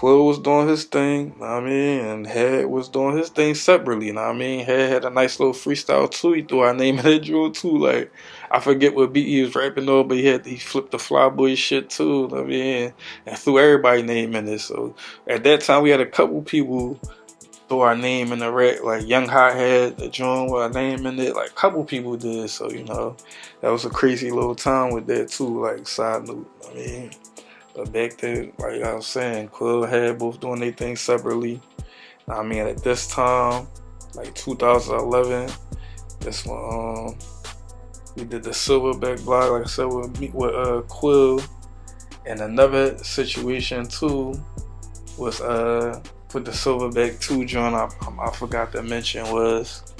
Quill was doing his thing, know what I mean, and Head was doing his thing separately, know what I mean. Head had a nice little freestyle too. He threw our name in that drill too. Like, I forget what beat he was rapping on, but he flipped the Flyboy shit too, know what I mean, and threw everybody's name in it. So at that time we had a couple people throw our name in the rap, like Young Hot had the joint with our name in it, like a couple people did. So, you know, that was a crazy little time with that too, like side note, I mean. But back then, like I was saying, Quill had both doing their thing separately. I mean, at this time, like 2011, this one, we did the Silverback block, like I said, with Quill. And another situation too was with the Silverback 2 joint, I forgot to mention was,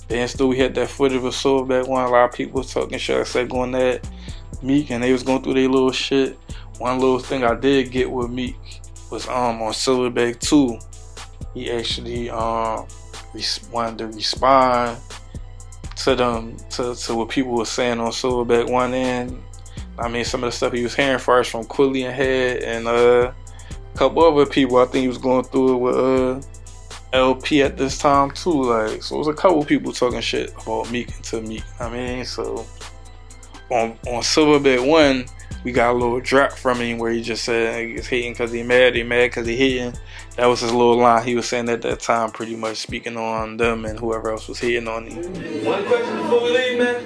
then still we had that footage of Silverback 1. A lot of people was talking shit, like I said, going at Meek, and they was going through their little shit. One little thing I did get with Meek was on Silverback 2. He actually wanted to respond to them to what people were saying on Silverback 1 end. I mean, some of the stuff he was hearing first from Quilly and Head and a couple other people. I think he was going through it with LP at this time too. Like, so it was a couple people talking shit about Meek and to Meek. I mean, so on Silverback 1, we got a little drop from him where he just said he's hating because he mad because he hating. That was his little line he was saying at that time, pretty much speaking on them and whoever else was hating on him. One question before we leave, man.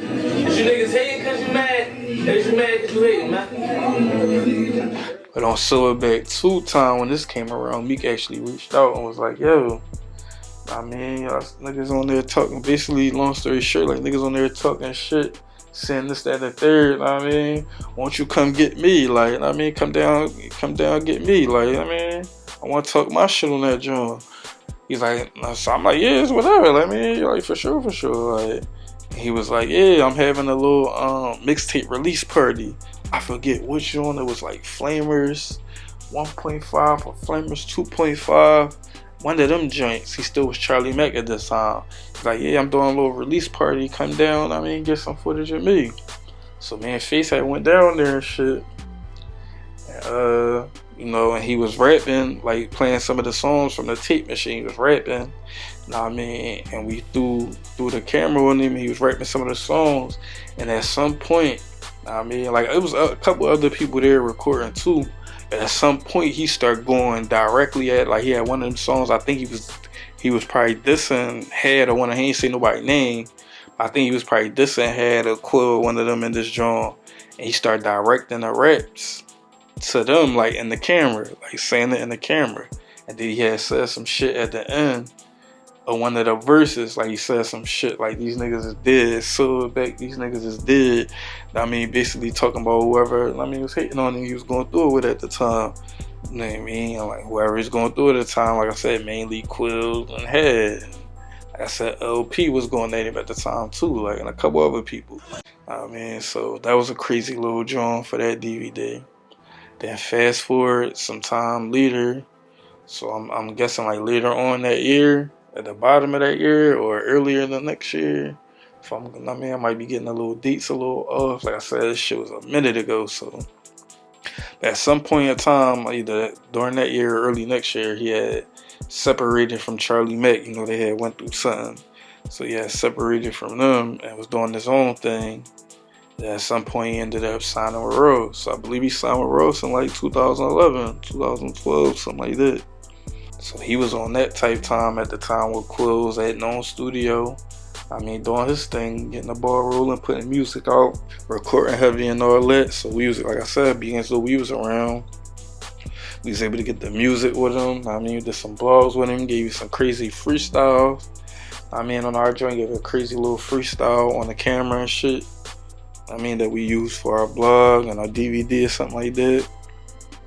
Is you niggas hating because you mad? Is you mad because you hating, man? But on Silverback 2 time, when this came around, Meek actually reached out and was like, yo, I mean, y'all niggas on there talking, basically, long story short, like niggas on there talking shit, saying this, that, and the third, I mean, won't you come get me? Like, I mean, come down, get me. Like, I mean, I want to talk my shit on that joint. He's like, so I'm like, yeah, it's whatever. Like, I mean, like, for sure. Like, he was like, yeah, I'm having a little mixtape release party. I forget which one. It was like Flamers 1.5 or Flamers 2.5. One of them joints. He still was Charlie Mack at this time. He's like, yeah, I'm doing a little release party. Come down, I mean, get some footage of me. So, man, Face had went down there and shit. And, you know, and he was rapping, like playing some of the songs from the tape machine. He was rapping, you know what I mean? And we threw the camera on him. He was rapping some of the songs. And at some point, I mean, like, it was a couple other people there recording too. At some point, he started going directly at, like, he had one of them songs. I think he was probably dissing Head or one of, he ain't say nobody's name. I think he was probably dissing Head or Quill, one of them in this joint. And he started directing the raps to them, like, in the camera, like saying it in the camera. And then he had said some shit at the end of one of the verses, like he said some shit like, these niggas is dead, Silverback, these niggas is dead. I mean, basically talking about whoever, I mean, was hating on him, he was going through it with at the time. You know what I mean? Like, whoever he's going through at the time, like I said, mainly Quill and Head. Like I said, LP was going at him at the time too, like, and a couple other people. I mean, so that was a crazy little joint for that DVD. Then fast forward some time later, so I'm guessing like later on that year, at the bottom of that year or earlier the next year. I mean, I might be getting a little dates a little off. Like I said, this shit was a minute ago. So at some point in time, either during that year or early next year, he had separated from Charlie Mack. You know, they had went through something. So he had separated from them and was doing his own thing. At some point, he ended up signing with Rose. So I believe he signed with Rose in like 2011, 2012, something like that. So he was on that type time at the time where Quill was at known studio. I mean, doing his thing, getting the ball rolling, putting music out, recording heavy and all that. So we was, like I said, being so we was around, we was able to get the music with him. I mean, we did some blogs with him, gave you some crazy freestyles. I mean, on our joint, gave a crazy little freestyle on the camera and shit. I mean, that we used for our blog and our DVD or something like that.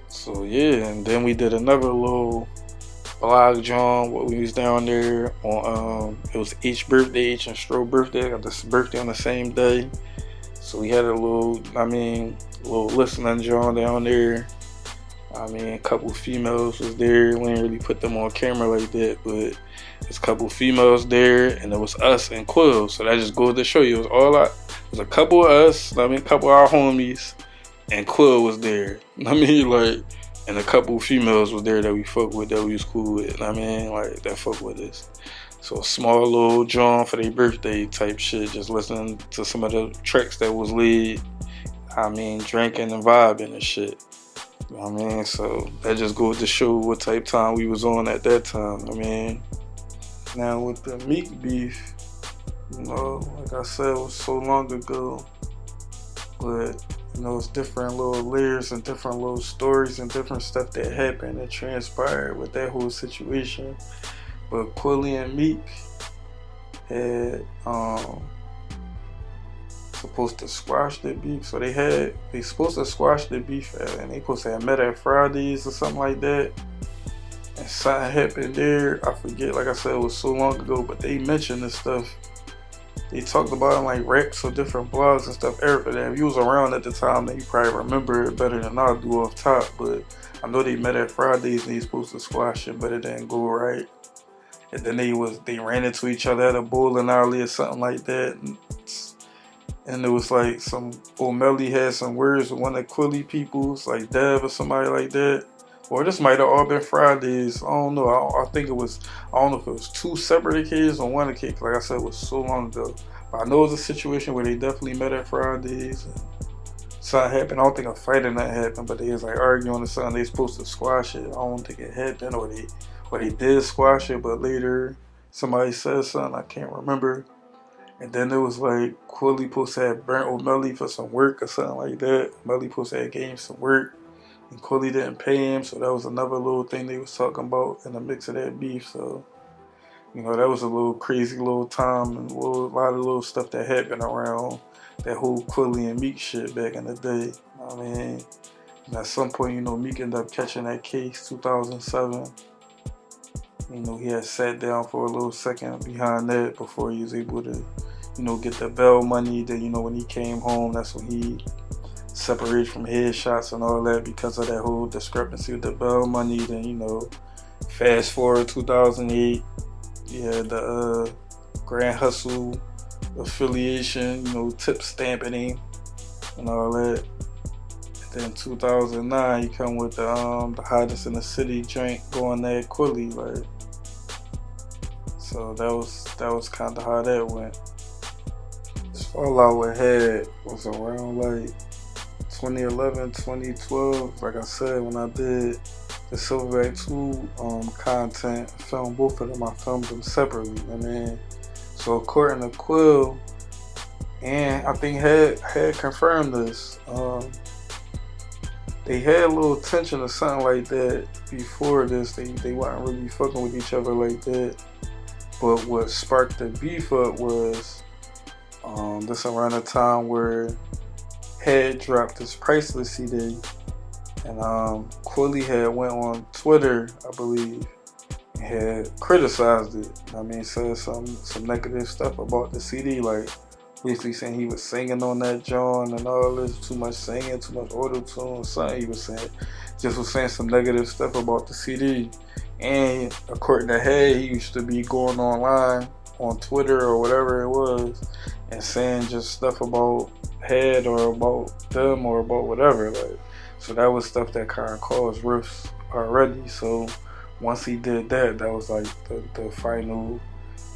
So yeah, and then we did another little blog joint where we was down there on it was H and Stro birthday. I got this birthday on the same day. So we had a little, I mean, little listening joint down there. I mean, a couple females was there. We didn't really put them on camera like that, but there's a couple females there, and it was us and Quill. So that just goes to show you, it was all out. It was a couple of us, I mean, a couple of our homies, and Quill was there. I mean, like, And a couple females was there that we fuck with, that we was cool with. I mean, like, that fuck with us. So a small little John for their birthday type shit. Just listening to some of the tracks that was lead. I mean, drinking and vibing and shit. You know what I mean? So that just goes to show what type time we was on at that time. I mean, now with the Meek beef, you know, like I said, it was so long ago. But, you know, it's different little layers and different little stories and different stuff that happened and transpired with that whole situation. But Quilly and Meek had supposed to squash the beef. So they supposed to squash the beef and they supposed to have met at Fridays or something like that. And something happened there. I forget, like I said, it was so long ago, but they mentioned this stuff. They talked about it in like raps or different blogs and stuff. Eric, if you was around at the time, then you probably remember it better than I do off top. But I know they met at Fridays and they supposed to squash it, but it didn't go right. And then they ran into each other at a bowling alley or something like that. And it was like some O'Malley had some words with one of Quilly people's, like Dev or somebody like that. Or this might have all been Fridays. I don't know. I think it was, I don't know if it was two separate occasions or one occasion. Like I said, it was so long ago. But I know it was a situation where they definitely met at Fridays. And something happened. I don't think a fight or nothing happened, but they was like arguing or something. They supposed to squash it. I don't think it happened, or they did squash it, but later somebody said something. I can't remember. And then it was like Quilly supposed to have burnt O'Malley for some work or something like that. O'Malley supposed to have gave him some work. And Quilly didn't pay him, so that was another little thing they was talking about in the mix of that beef. So, you know, that was a little crazy little time and a lot of little stuff that happened around that whole Quilly and Meek shit back in the day. I mean, and at some point, you know, Meek ended up catching that case, 2007. You know, he had sat down for a little second behind that before he was able to, you know, get the bail money. Then, you know, when he came home, that's when he separated from headshots and all that because of that whole discrepancy with the bail money. Then, you know, fast forward 2008, you had the Grand Hustle affiliation, you know, tip stamping him and all that. And then 2009, he come with the hottest in the city joint going there at Quilly, like. So that was kind of how that went. This fallout we had was around like 2011, 2012. Like I said, when I did the Silverback 2 content, I filmed both of them. I filmed them separately. I mean, so according to Quill, and I think had confirmed this, they had a little tension or something like that before this. They weren't really fucking with each other like that. But what sparked the beef up was this around the time where had dropped this Priceless CD, and Quilly had went on Twitter, I believe, and had criticized it. I mean, said some negative stuff about the CD, like basically saying he was singing on that John and all this, too much singing, too much auto-tune, something he was saying. Just was saying some negative stuff about the CD. And according to Head, he used to be going online on Twitter or whatever it was and saying just stuff about Head or about them or about whatever. Like, so that was stuff that kind of caused rifts already. So once he did that, that was like the final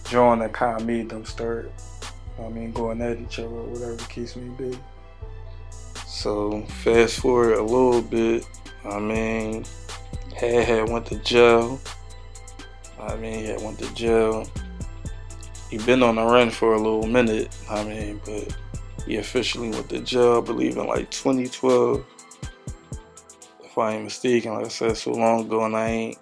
drawing that kind of made them start, I mean, going at each other or whatever the case may be. So fast forward a little bit, I mean, had went to jail. I mean, he had went to jail. He been on the run for a little minute, I mean, but he officially went to jail, I believe, in like 2012. If I ain't mistaken, like I said, so long ago, and I ain't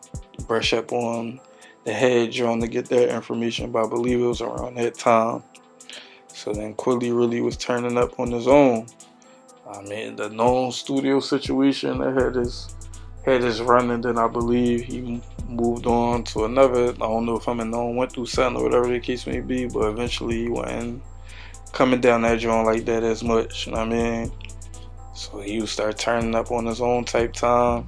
brush up on the Head drawing to get that information, but I believe it was around that time. So then Quilly really was turning up on his own. I mean, the known studio situation that had his run, and then I believe he moved on to another. I don't know if went through something or whatever the case may be, but eventually he wasn't coming down that joint like that as much, you know what I mean? So he would start turning up on his own type time,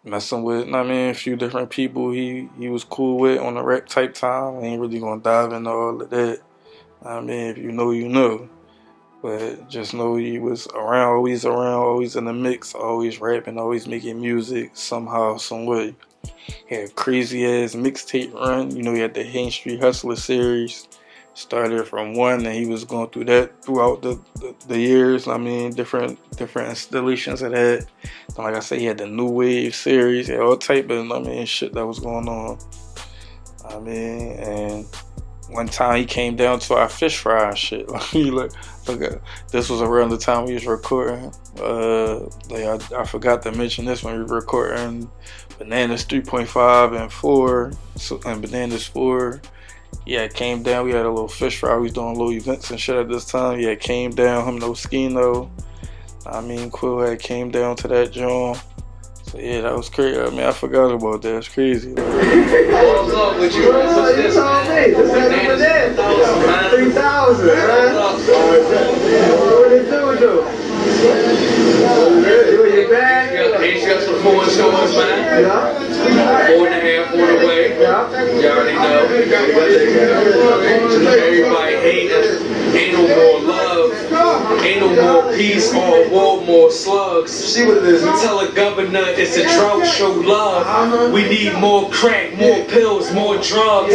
messing with, I mean, a few different people he was cool with on the rap type time. I ain't really gonna dive into all of that. I mean, if you know, you know. But just know he was around, always in the mix, always rapping, always making music somehow, some way. He had a crazy ass mixtape run. You know, he had the Hain Street Hustler series. Started from one, and he was going through that throughout the years. I mean, different installations of that. And like I said, he had the New Wave series, he had all type of shit that was going on. I mean, and one time he came down to our fish fry and shit. Look, this was around the time we was recording. I forgot to mention this when we were recording Bananas 3.5 and 4, and Bananas 4. Yeah, it came down. We had a little fish fry. We was doing little events and shit at this time. Yeah, it came down. Him, no Skino. I mean, Quill had came down to that joint. So yeah, that was crazy. I mean, I forgot about that. It's crazy. What's up with you? What's this, man? Bananas 3,000, man. What it do? You in your bag? Ain't got some foreign stores, man. Yeah. 4.5 on the way. Yeah. You already know. Everybody hate us. Ain't no more love. Ain't no more peace, more war, more slugs. See what it is. We tell the governor it's a drought, show love. We need more crack, more pills, more drugs.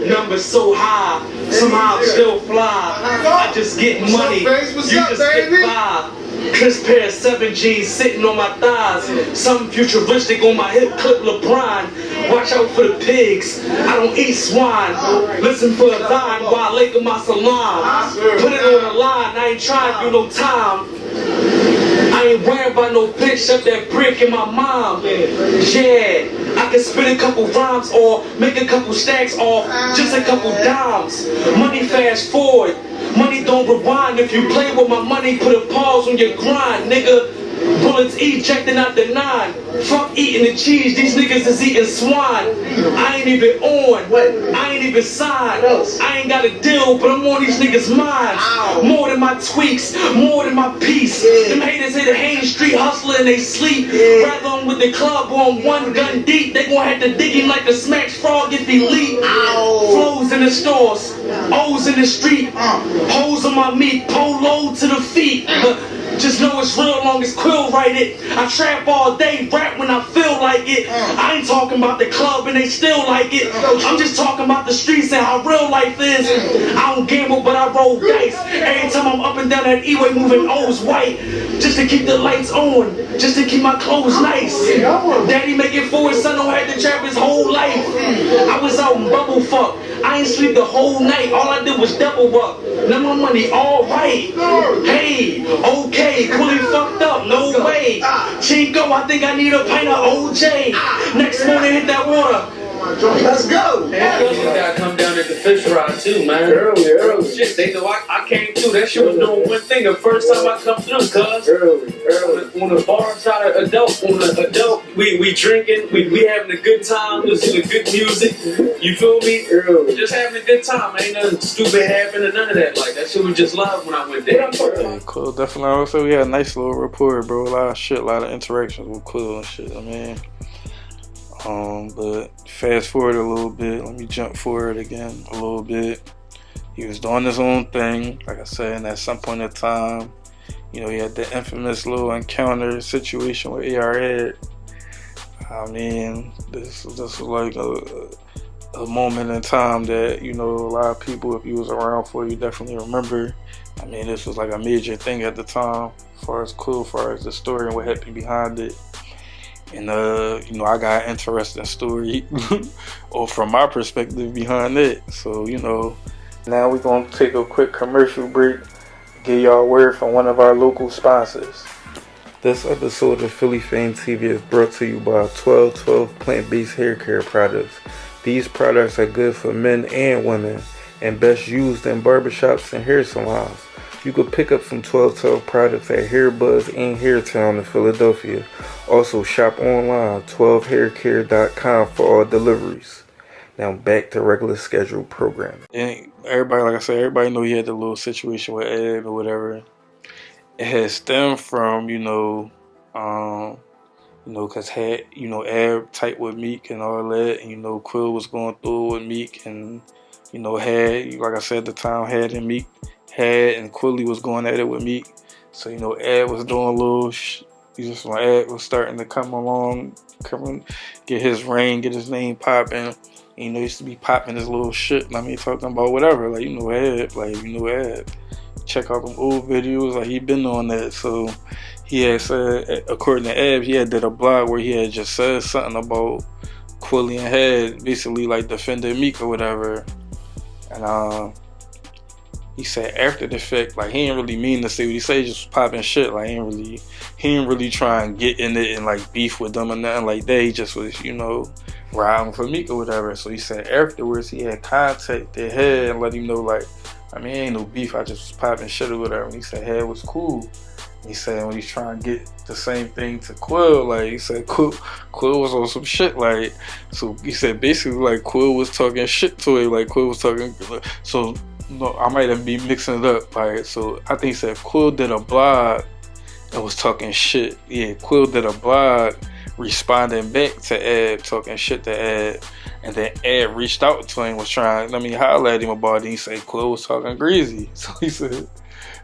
Numbers so high, somehow still fly. I just get money, you just get by. Crisp pair of 7 jeans sitting on my thighs. Something futuristic on my hip clip LeBron. Watch out for the pigs, I don't eat swine. Listen for a line while I lake my salon. Put it on the line, I ain't trying to do no time. I ain't worried about no bitch up that brick in my mom. Yeah, I can spit a couple rhymes or make a couple stacks off just a couple dimes. Money fast forward, money don't rewind. If you play with my money, put a pause on your grind, nigga. Bullets ejecting out the 9. Fuck eating the cheese, these niggas is eating swine. I ain't even on, I ain't even signed. I ain't got a deal, but I'm on these niggas' minds. More than my tweaks, more than my peace. Them haters hit the Hain Street Hustler and they sleep. Rather I'm with the club or I'm one gun deep. They gon' have to dig him like the smash frog if he leap. Flows in the stores, O's in the street. Hoes on my meat, polo to the feet. Just know it's real long as Quill write it. I trap all day, rap when I feel like it. I ain't talking about the club and they still like it. I'm just talking about the streets and how real life is. I don't gamble but I roll dice. Every time I'm up and down that E-way moving O's white. Just to keep the lights on, just to keep my clothes nice. Daddy making for his son, don't have to trap his whole life. I was out in bubble fuck, I ain't sleep the whole night. All I did was double up. Now my money all right. Hey, okay, Quilly fucked up, no way. Chico, I think I need a pint of OJ. Next morning hit that water. Let's go. You gotta come down at the fish fry too, man. Early. Shit, they know I came through. That shit was doing one thing the first time I come through, cuz. Early. On the bar side of adult, we drinking, we having a good time, listening to good music. You feel me? Early. Just having a good time. Ain't nothing stupid happening, none of that. Like that shit was just love when I went there. Yeah, Quill definitely. Also, we had a nice little rapport, bro. A lot of shit, a lot of interactions with Quill and shit. I mean. But fast forward a little bit, let me jump forward again a little bit. He was doing his own thing, like I said, and at some point in time, you know, he had the infamous little encounter situation with AR Head. I mean, this was like a moment in time that, you know, a lot of people, if you was around for, you definitely remember. I mean, this was like a major thing at the time, as far as Quill, as far as the story and what happened behind it. And you know, I got an interesting story or from my perspective behind it. So, you know, now we're gonna take a quick commercial break, get y'all a word from one of our local sponsors. This episode of Philly F.A.M.E TV is brought to you by 1212 plant-based hair care products. These products are good for men and women and best used in barbershops and hair salons. You could pick up some 1212 products at Hairbuzz and Hairtown in Philadelphia. Also shop online, 12haircare.com for all deliveries. Now back to regular scheduled programming. And everybody, like I said, everybody know he had the little situation with Eb or whatever. It had stemmed from, cause had, Eb tight with Meek and all that, and Quill was going through with Meek, and had, like I said, the time had and Meek Had and Quilly was going at it with Meek. So, you know, Ed was doing a little just when Ed was starting to come along, get his reign, get his name popping. You know, he used to be popping his little shit. I mean, talking about whatever. Like, you know, Ed. Like, you know, Ed. Check out them old videos. Like, he been on that. So, he had said, according to Ed, he had did a blog where he had just said something about Quilly and Head, basically, like, defending Meek or whatever. And, he said after the fact, like, he ain't really mean to say what he said, he just was popping shit. Like, he ain't really try and get in it and, like, beef with them or nothing like that. He just was, you know, riding for Meek or whatever. So he said afterwards he had contacted Head and let him know, like, I mean, ain't no beef, I just was popping shit or whatever. And he said Head was cool. He said when he's trying to get the same thing to Quill, like, he said Quill was on some shit, like, so he said basically, like, Quill was talking shit to him, like, Quill was talking, so, no, I might have been mixing it up, like, so I think he said Quill did a blog and was talking shit. Yeah, Quill did a blog responding back to Ed, talking shit to Ed, and then Ed reached out to him, was trying, holler at him about it. He said Quill was talking greasy, so he said,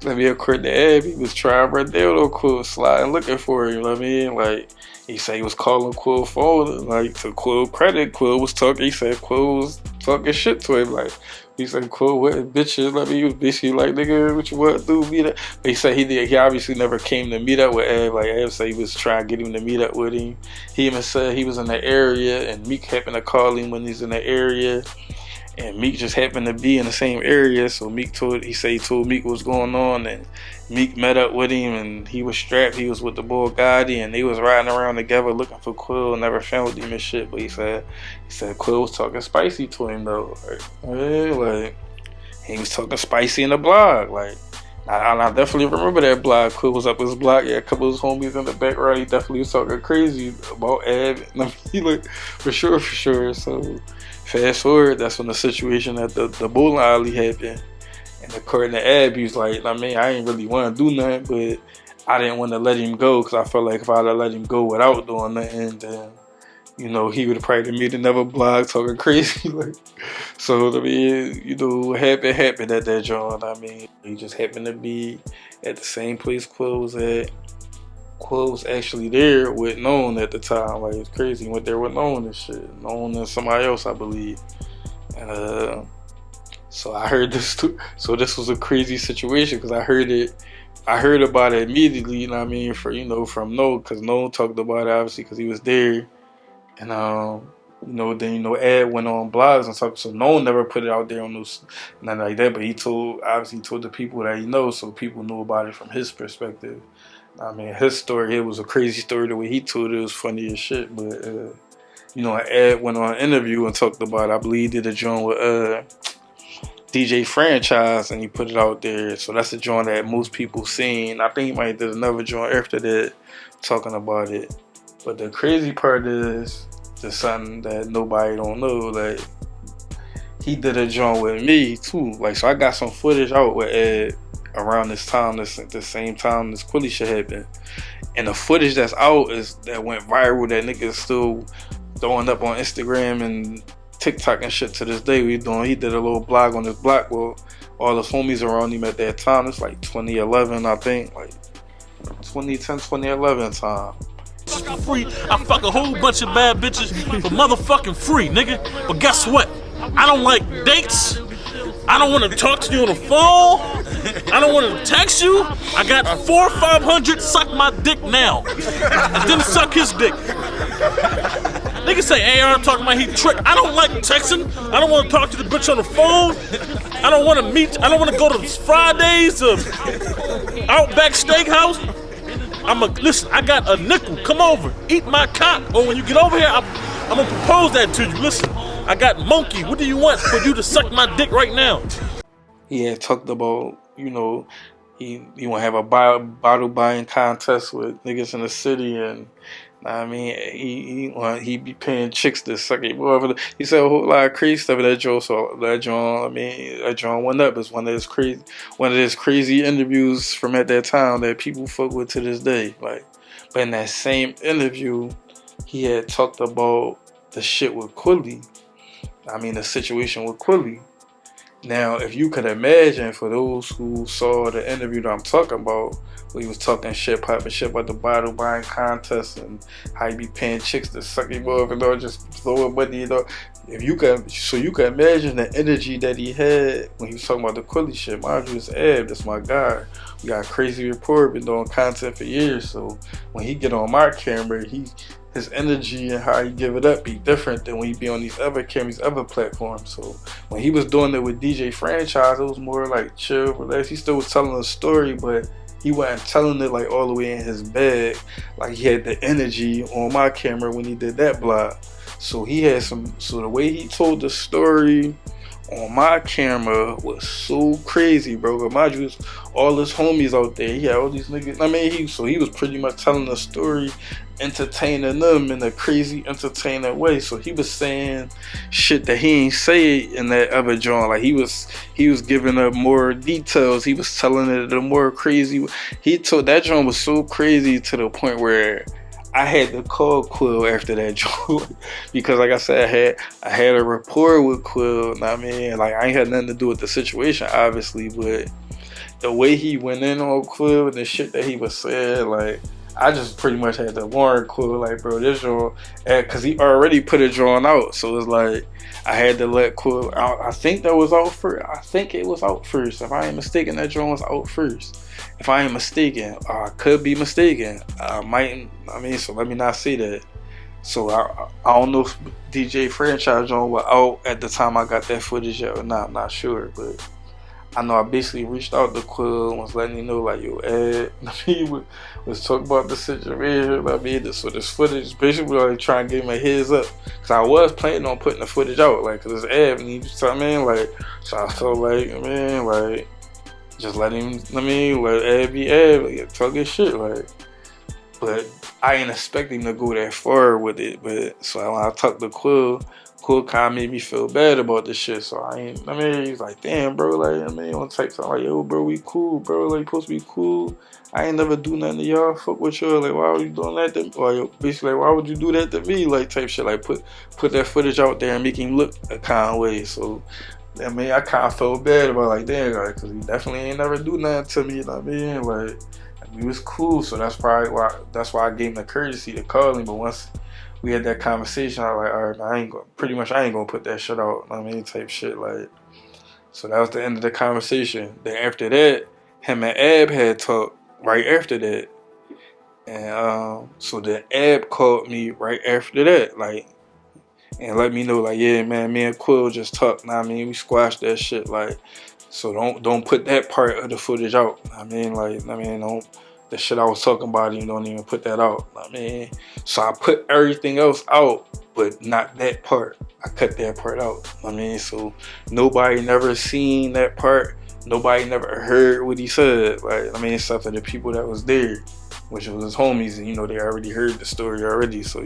let me according to Ed, he was trying right there with Quill, sliding, looking for him, you know what I mean? Like, he said he was calling Quill phone, like, to Quill credit, Quill was talking, he said Quill was talking shit to him, like, he said, Quill, what bitches, let me, he was basically like, nigga, what you want to do, meet up? But he said he obviously never came to meet up with Ed, like, Ed said he was trying to get him to meet up with him. He even said he was in the area, and Meek happened to call him when he's in the area. And Meek just happened to be in the same area, so he told Meek what was going on, and Meek met up with him, and he was strapped, he was with the boy Gotti, and they was riding around together looking for Quill, never found him and shit, but he said Quill was talking spicy to him though, like he was talking spicy in the blog, like, I definitely remember that blog. Quill was up his block, yeah, a couple of his homies in the background, he definitely was talking crazy about Ed, he like, for sure, so fast forward, that's when the situation at the bowling alley happened. And according to Ab, he was like, I ain't really want to do nothing, but I didn't want to let him go because I felt like if I'd have let him go without doing nothing, then, you know, he would have probably made another blog talking crazy. Like, so, you know, happened at that joint. He just happened to be at the same place Quill was at. Quill was actually there with Known at the time. Like, it's crazy. He went there with Known and shit. Known and somebody else, I believe. And so I heard this too. So this was a crazy situation because I heard about it immediately, you know what I mean, from Known, because Known talked about it obviously because he was there. And then Ed went on blogs and stuff, so Known never put it out there on those, nothing like that, but he told the people that he knows, so people knew about it from his perspective. His story, it was a crazy story. The way he told it was funny as shit. But, Ed went on an interview and talked about it. I believe he did a joint with DJ Franchise, and he put it out there. So that's a joint that most people seen. I think he might have did another joint after that talking about it. But the crazy part is, there's something that nobody don't know. Like, he did a joint with me, too. Like, so I got some footage out with Ed around this time, the same time this Quilly shit happened, and the footage that's out that went viral, that nigga is still throwing up on Instagram and TikTok and shit to this day. He did a little blog on his block with all the homies around him at that time. It's like 2011, I think, like 2010, 2011 time. Free, I fuck a whole bunch of bad bitches for motherfucking free, nigga. But guess what? I don't like dates. I don't want to talk to you on the phone. I don't want to text you. I got 400 or 500. Suck my dick now, and then suck his dick. Niggas say AR talking about he trick. I don't like texting. I don't want to talk to the bitch on the phone. I don't want to meet. I don't want to go to Fridays Outback Steakhouse. Listen, I got a nickel. Come over, eat my cock. Or when you get over here, I'm gonna propose that to you. Listen, I got monkey. What do you want for you to suck my dick right now? He had talked about, he want to have a bottle buying contest with niggas in the city, and he be paying chicks to suck it. Whatever. He said a whole lot of crazy stuff in that joint. So that joint went up. It's one of his crazy interviews from at that time that people fuck with to this day. Like, but in that same interview, he had talked about the shit with Quilly. The situation with Quilly. Now, if you could imagine, for those who saw the interview that I'm talking about, where he was talking shit, popping shit about the bottle buying contest and how he be paying chicks to suck him off and all, just throwing money, you know. If you can, so you can imagine the energy that he had when he was talking about the Quilly shit. Mind you, it's Ab, that's my guy. We got a crazy rapport, been doing content for years. So when he get on my camera, his energy and how he give it up be different than when he be on these other cameras, other platforms. So when he was doing it with DJ Franchise, it was more like chill, relax. He still was telling a story, but he wasn't telling it like all the way in his bag. Like he had the energy on my camera when he did that blog. So he had some, so the way he told the story on my camera was so crazy, bro. But mind you, all his homies out there, he had all these niggas. I mean, he was pretty much telling the story, entertaining them in a crazy, entertaining way. So he was saying shit that he ain't say in that other joint. Like he was giving up more details. He was telling it the more crazy. He told that joint was so crazy to the point where I had to call Quill after that joint because, like I said, I had a rapport with Quill. I mean, like I ain't had nothing to do with the situation, obviously, but the way he went in on Quill and the shit that he was saying, like I just pretty much had to warn Quill, like, bro, this joint, because he already put a drawing out, so it's like I had to let Quill. I think that was out first. I think it was out first. If I ain't mistaken, that drawing was out first. If I ain't mistaken, I could be mistaken. I might. I mean, so let me not say that. So I don't know if DJ Franchise John was out at the time I got that footage yet or not. I'm not sure, but I know I basically reached out to Quill and was letting you know, like, yo, Ed, he was talking about the situation. I mean, so this footage, basically like trying to give him a heads up, cause I was planning on putting the footage out, like, cause it's Ed, and he just tell me, like, so I felt like, man, like, just let Ed be Ed, like, talk his shit, like. But I ain't expect him to go that far with it. But so when I talked to Quill kind of made me feel bad about this shit. So he's like, damn, bro, like, on type something like, yo, bro, we cool, bro, like, supposed to be cool. I ain't never do nothing to y'all, fuck with y'all, like, why are you doing that to me? Or basically, like, why would you do that to me? Like, type shit, like, put that footage out there and make him look a kind of way. So, I mean, I kind of felt bad about, like, damn, like, because he definitely ain't never do nothing to me, you know what I mean? Like, we was cool, so that's probably why I gave him the courtesy to call him. But once we had that conversation, I was like, all right, I ain't gonna put that shit out, I mean, type shit, like. So that was the end of the conversation. Then after that, him and Ab had talked right after that. And so then Ab called me right after that, like, and let me know, like, yeah, man, me and Quill just talked, know what I mean, we squashed that shit, like. So don't put that part of the footage out. Don't, the shit I was talking about, you don't even put that out. So I put everything else out, but not that part. I cut that part out. So nobody never seen that part. Nobody never heard what he said. Except for the people that was there, which was his homies, and they already heard the story already. So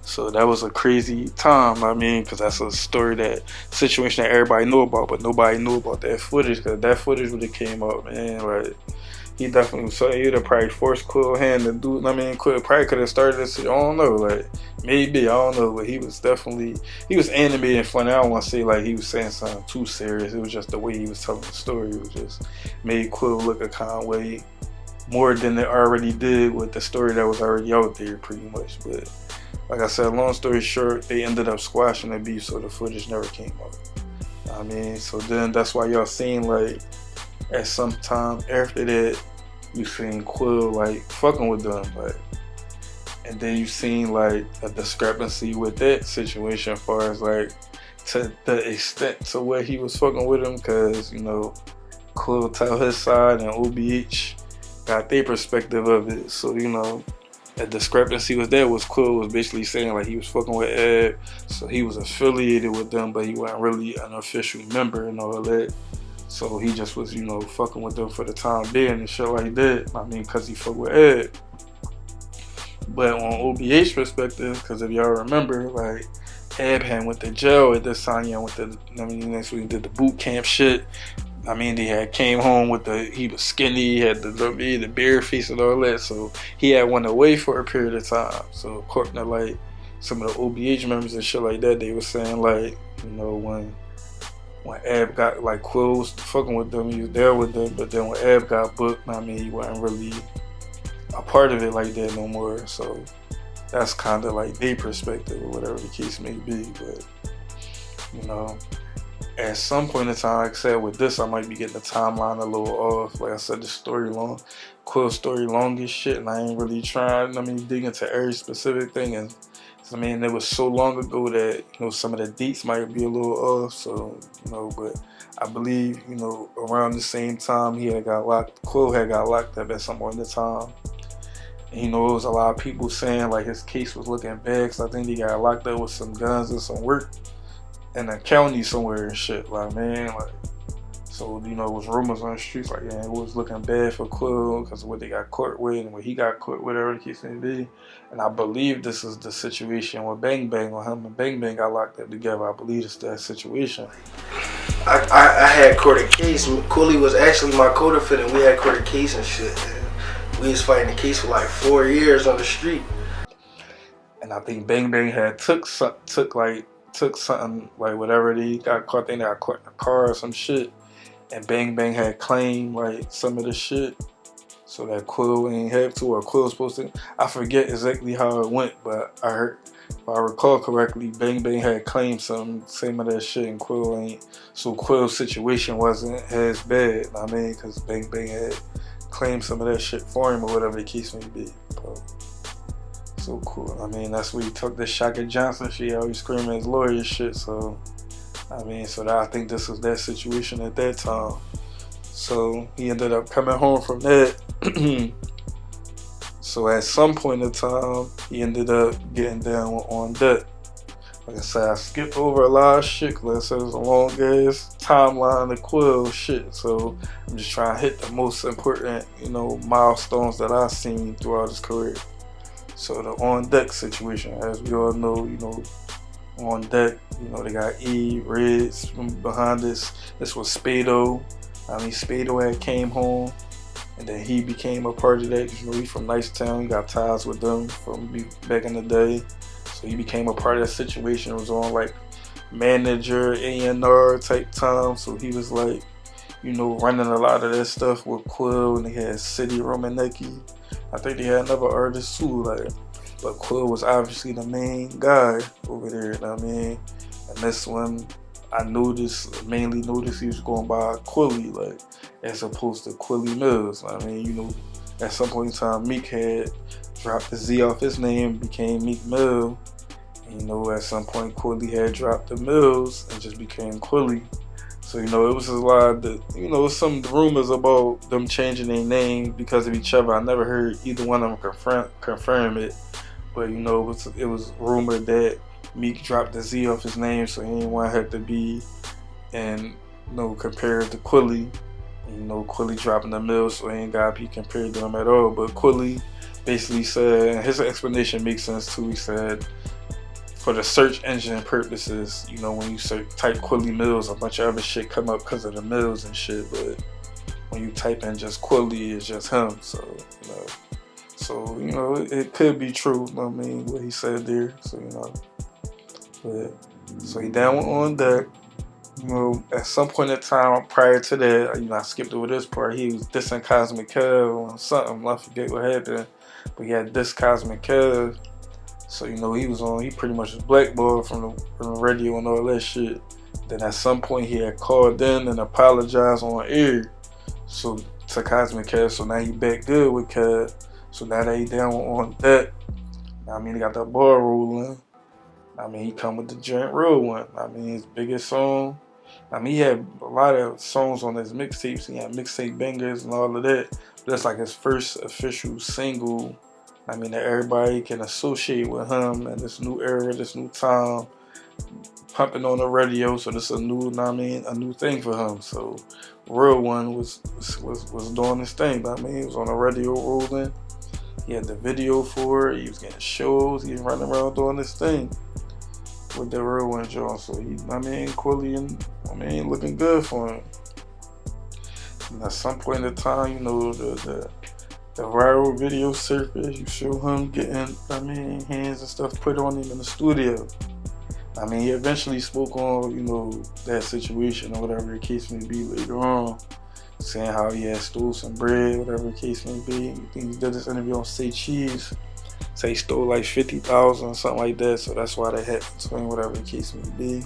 So that was a crazy time, because that's a situation that everybody knew about, but nobody knew about that footage, because that footage would have came up, man, like, he definitely was, he would have probably forced Quill hand to do, Quill probably could have started this, I don't know, like, maybe, I don't know, but he was animated and funny. I don't want to say, like, he was saying something too serious. It was just the way he was telling the story. It was just made Quill look a kind of way more than it already did with the story that was already out there, pretty much, but like I said, long story short, they ended up squashing the beef, so the footage never came out. So then that's why y'all seen, like, at some time after that, you seen Quill, like, fucking with them, like, and then you seen, like, a discrepancy with that situation as far as, like, to the extent to where he was fucking with him, because, Quill tell his side and OBH got their perspective of it, so, a discrepancy was there. Was Quill was basically saying, like, he was fucking with Ed, so he was affiliated with them, but he wasn't really an official member and all that. So he just was, fucking with them for the time being and shit like that. Because he fucked with Ed. But on OBH perspective, because if y'all remember, like, Ed had went to jail at this time. Next week did the boot camp shit. He had came home with he was skinny, he had the bear face and all that, so he had went away for a period of time. So according to, like, some of the OBH members and shit like that, they were saying, like, when Ab got, like, Quill was fucking with them, he was there with them, but then when Ab got booked, I mean, he wasn't really a part of it like that no more. So that's kind of like their perspective or whatever the case may be. But, you know, at some point in time, like I said, with this, I might be getting the timeline a little off. Like I said, the story long, Quill's story long as shit, and I ain't really trying, dig into every specific thing. And I mean, it was so long ago that, you know, some of the dates might be a little off. So, you know, but I believe, you know, around the same time Quill had got locked up at some point in the time. And, you know, there was a lot of people saying, like, his case was looking bad, because I think he got locked up with some guns and some work in a county somewhere and shit. Like, man, like, so, you know, it was rumors on the streets, like, yeah, it was looking bad for Quill because of what they got caught with and what he got caught with, whatever the case may be. And I believe this is the situation with Bang Bang, when him and Bang Bang got locked up together. I believe it's that situation. I had court a case. Quilly was actually my co-defendant. We had court a case and shit. We was fighting the case for like 4 years on the street. And I think Bang Bang had took something, like, whatever they got caught, they got caught in a car or some shit. And Bang Bang had claimed, like, some of the shit, so that Quill ain't have to, or Quill was supposed to. I forget exactly how it went, but I heard, if I recall correctly, Bang Bang had claimed some of that shit, and Quill ain't. So Quill's situation wasn't as bad, I mean, because Bang Bang had claimed some of that shit for him, or whatever the case may be. But, so cool. I mean, that's where he took the Shaka Johnson shit, always screaming his lawyer shit, so. I mean, so I think this was that situation at that time. So he ended up coming home from that. So at some point in time, he ended up getting down on deck. Like I said, I skipped over a lot of shit because I said it was a long ass timeline of Quill shit. So I'm just trying to hit the most important, you know, milestones that I've seen throughout his career. So the on deck situation, as we all know, you know, on deck, you know, they got E, Reds from behind this. This was Spado. I mean, Spado had came home, and then he became a part of that. You know, he from Nicetown. He got ties with them from back in the day. So he became a part of that situation. It was on like manager, A&R type time. So he was like, you know, running a lot of that stuff with Quill, and they had City Romanecki. I think they had another artist too, like. But Quill was obviously the main guy over there, you know what I mean? And this one, I mainly noticed he was going by Quilly, like, as opposed to Quilly Millz. I mean, you know, at some point in time, Meek had dropped the Z off his name, became Meek Mill. And, you know, at some point, Quilly had dropped the Millz and just became Quilly. So, you know, it was a lot of, you know, some rumors about them changing their name because of each other. I never heard either one of them confirm it. But, you know, it was rumored that Meek dropped the Z off his name, so he didn't want to have to be, and, you know, compared to Quilly. And, you know, Quilly dropping the Millz, so he ain't got to be compared to them at all. But Quilly basically said, and his explanation makes sense too, he said, for the search engine purposes, you know, when you type Quilly Millz, a bunch of other shit come up because of the Millz and shit, but when you type in just Quilly, it's just him, so, you know. So, you know, it could be true, you know what I mean, what he said there, so, you know. But, so he down on deck. You know, at some point in time prior to that, you know, I skipped over this part, he was dissing Cosmic Kev on something, I forget what happened, but he had dissed Cosmic Kev. So, you know, he pretty much was blackballed from the radio and all that shit. Then at some point he had called in and apologized on air, so, to Cosmic Kev, so now he back good with Kev. So now that he down on that, I mean, he got that ball rolling. I mean, he come with the giant real one. I mean, his biggest song. I mean, he had a lot of songs on his mixtapes. He had mixtape bangers and all of that. But that's like his first official single. I mean, that everybody can associate with him and this new era, this new time, pumping on the radio. So this is a new thing for him. So real one was doing his thing. I mean, he was on the radio rolling. He had the video for it. He was getting shows. He was running around doing this thing with the real one, John. So Quilly, looking good for him. And at some point in time, you know, the viral video surfaced. You show him getting, hands and stuff put on him in the studio. I mean, he eventually spoke on, you know, that situation or whatever the case may be later on, saying how he had stole some bread, whatever the case may be. I think he did this interview on Say Cheese. Say he stole like 50,000 or something like that, so that's why they had between whatever the case may be.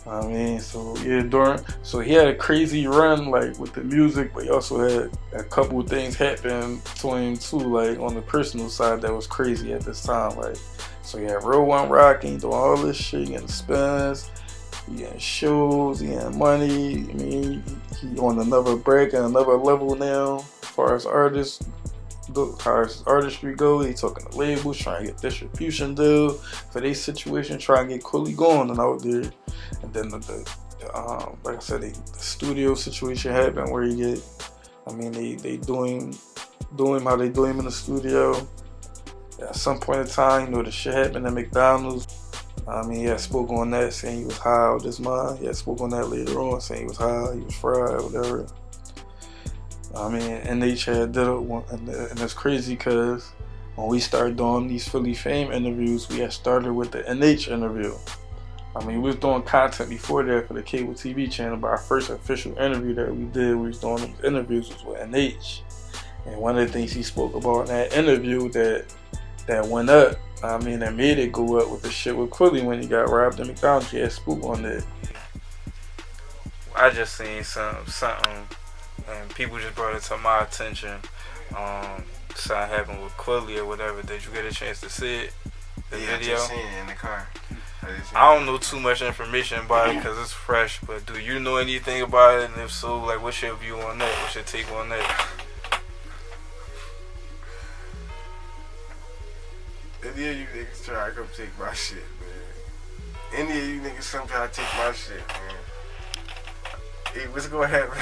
I mean, so yeah, so he had a crazy run like with the music, but he also had a couple of things happen to him too, like on the personal side that was crazy at this time. Like, so he had Real One Rocking, doing all this shit, getting spins, he getting shows, he getting money. I mean, he on another break and another level now as far as artists. How his artistry go, he talking to labels, trying to get distribution deal for their situation, trying to get Quilly going and out there. And then like I said, the studio situation happened where he get, I mean, they do him how they do him in the studio. At some point in time, you know, the shit happened at McDonald's. I mean, he had spoke on that, saying he was high out his mind. He had spoke on that later on, saying he was high, he was fried, whatever. I mean, NH had did it, and it's crazy because when we started doing these Philly Fame interviews, we had started with the NH interview. I mean, we was doing content before that for the cable TV channel, but our first official interview that we did, we was doing these interviews was with NH. And one of the things he spoke about in that interview that went up, I mean, that made it go up with the shit with Quilly when he got robbed at McDonald's. He had spoke on that. I just seen something. And people just brought it to my attention. Something happened with Quilly or whatever. Did you get a chance to see it? The video? I just seen it in the car. I don't know too much information about it because it's fresh. But do you know anything about it? And if so, like, what's your view on that? What's your take on that? Any of you niggas try to come take my shit, man. Any of you niggas come try to take my shit, man. Hey, what's gonna happen?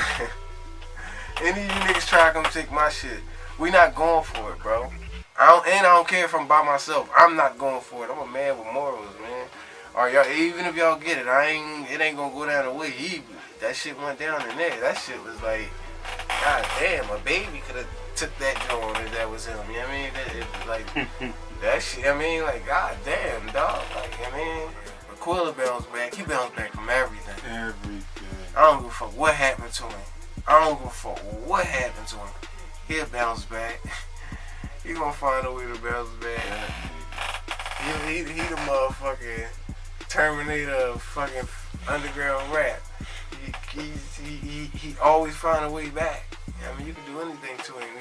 Any of you niggas try to come take my shit, we not going for it, bro. I don't care if I'm by myself. I'm not going for it. I'm a man with morals, man. Or y'all, even if y'all get it, it ain't gonna go down the way that shit went down in there. That shit was like, god damn, a baby could have took that joint if that was him. You know what I mean? Like that shit. I mean, like, god damn, dog. Like, I mean, but Quilly bounced back. He bounced back from everything. I don't give a fuck what happened to him. I don't give a fuck what happened to him. He'll bounce back. He gonna find a way to bounce back. He the motherfucking Terminator of fucking underground rap. He always find a way back. I mean, you can do anything to him.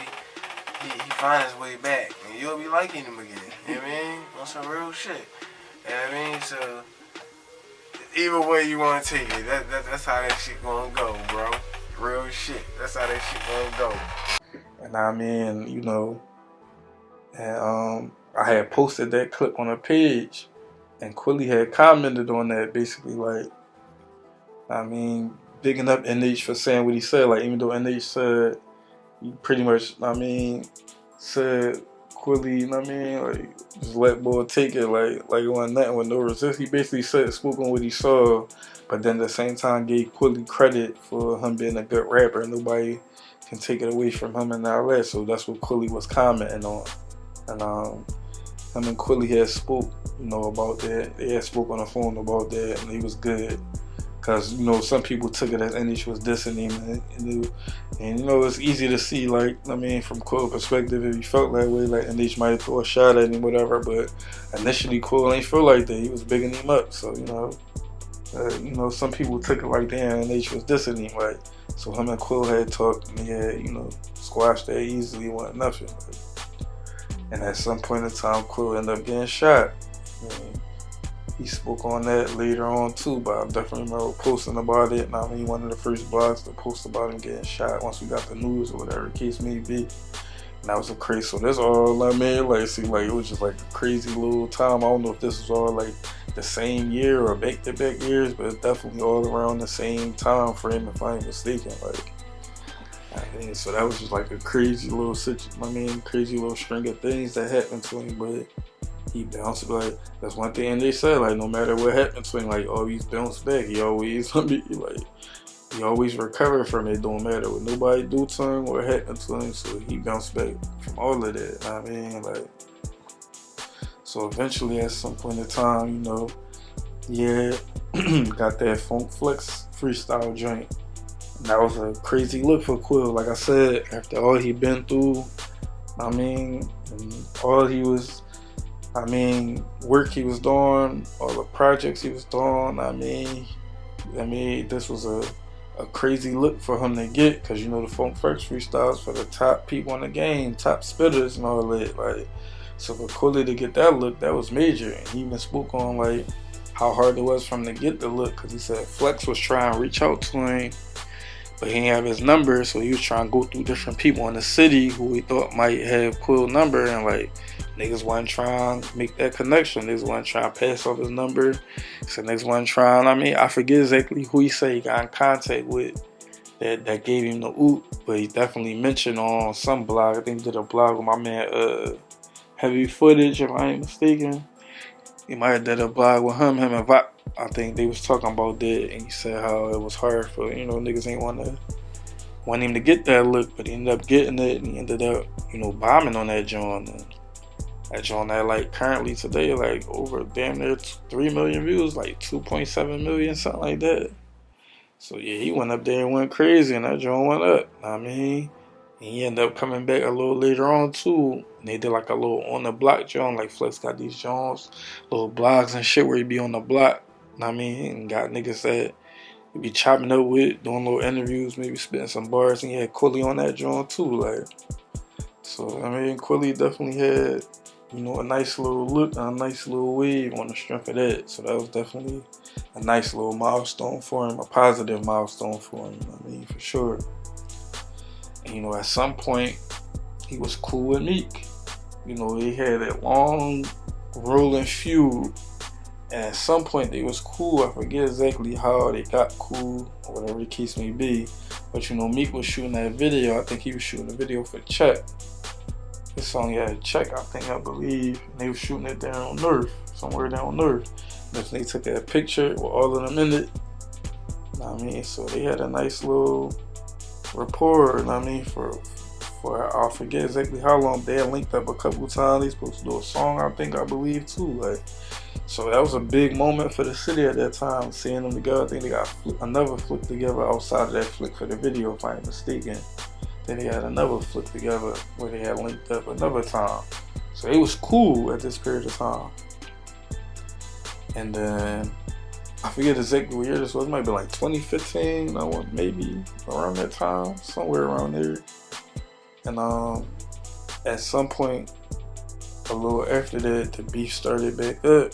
He find his way back, and you'll be liking him again. You know what I mean? On some real shit. You know what I mean? So either way you want to take it, that's how that shit gonna go, bro. Real shit. That's how that shit gonna go. And I mean, you know, and I had posted that clip on a page, and Quilly had commented on that, basically like, I mean, bigging up NH for saying what he said. Like, even though NH said, he pretty much, I mean, said Quilly, you know what I mean, like, just let boy take it, like it wasn't nothing with no resist. He basically spoke on what he saw, but then at the same time gave Quilly credit for him being a good rapper. Nobody can take it away from him and all that. So that's what Quilly was commenting on. And him and Quilly had spoke, you know, about that. They had spoke on the phone about that, and he was good. Cause, you know, some people took it as NH was dissing him, and you know, it's easy to see, like, I mean, from Quill's perspective, if he felt that way, like NH might throw a shot at him, whatever. But initially, Quill ain't feel like that. He was bigging him up, so you know, some people took it like, damn, NH was dissing him, like. So him and Quill had talked, and he had, you know, squashed that easily, wasn't nothing. Like. And at some point in time, Quill ended up getting shot. I mean, he spoke on that later on too, but I definitely remember posting about it. And I mean, one of the first blogs to post about him getting shot once we got the news or whatever the case may be. And that was a crazy. So that's all I mean. Like, see, like it was just like a crazy little time. I don't know if this was all like the same year or back-to-back years, but it's definitely all around the same time frame, if I ain't mistaken. Like, I mean, so that was just like a crazy little crazy little string of things that happened to him, but he bounced back. That's one thing they said, like, no matter what happened to him, like, always bounced back. He always, he always recovered from it. Don't matter what nobody do to him or happened to him, so he bounced back from all of that. I mean, like, so eventually at some point in time, you know, Yeah, got that Funk Flex freestyle joint. And that was a crazy look for Quill. Like I said, after all he been through, I mean, and all he was, work he was doing, all the projects he was doing. This was a crazy look for him to get, because you know the Funk Flex freestyles for the top people in the game, top spitters and all that. Like, so for Quilly to get that look, that was major. And he even spoke on like how hard it was for him to get the look, because he said Flex was trying to reach out to him, but he didn't have his number, so he was trying to go through different people in the city who he thought might have Quill number, and like niggas wasn't trying to make that connection. Niggas wasn't trying to pass off his number. So niggas wasn't trying. I forget exactly who he said he got in contact with that gave him the oop, but he definitely mentioned on some blog. I think he did a blog with my man Heavy Footage, if I ain't mistaken. He might have did a blog with him and Vop. I think they was talking about that, and he said how it was hard for, niggas ain't want him to get that look, but he ended up getting it, and he ended up, bombing on that joint. And that joint that like currently today, like over damn near 3 million views, like 2.7 million, something like that. So yeah, he went up there and went crazy, and that joint went up. And he ended up coming back a little later on too. And they did like a little on the block joint, like Flex got these joints, little blogs and shit where he be on the block. And got niggas that he be chopping up with, doing little interviews, maybe spitting some bars, and he had Quilly on that joint too. Like, so Quilly definitely had, a nice little look and a nice little wave on the strength of that. So that was definitely a nice little milestone for him, a positive milestone for him, for sure. And, at some point, he was cool with Meek. They had that long rolling feud. And at some point, they was cool. I forget exactly how they got cool, or whatever the case may be. But, Meek was shooting that video. I think he was shooting a video for Check. His song had Check, I believe. And they were shooting it down on Nerf, somewhere down on Nerf. And they took that picture with all of them in it. So they had a nice little rapport, for I forget exactly how long. They had linked up a couple times. They supposed to do a song, I believe too. Like, so that was a big moment for the city at that time, seeing them together. I think they got another flick together outside of that flick for the video, if I ain't mistaken. Then they had another flick together where they had linked up another time. So it was cool at this period of time. And then I forget exactly what year this was. It might be like 2015, maybe around that time, somewhere around there. And at some point, a little after that, the beef started back up.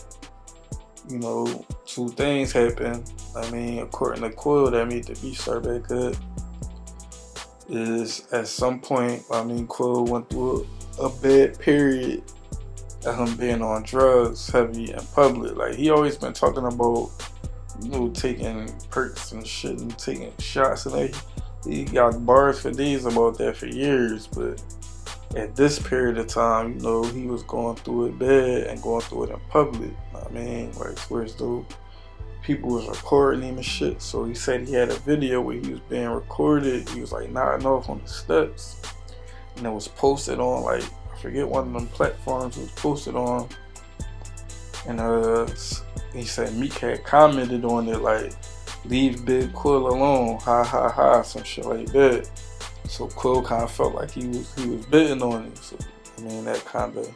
Two things happened. According to Quill, that made the beef start back up. Is at some point, Quill went through a bad period of him being on drugs heavy in public. Like, he always been talking about, taking perks and shit and taking shots, and he got bars for days about that for years. But at this period of time, he was going through it bad and going through it in public. Like, whereas though people was recording him and shit. So he said he had a video where he was being recorded. He was like nodding off on the steps, and it was posted on, like, I forget one of them platforms it was posted on. And he said Meek had commented on it like, "Leave Big Quill alone, ha ha ha," some shit like that. So Quill kind of felt like he was bidding on it. So that kind of,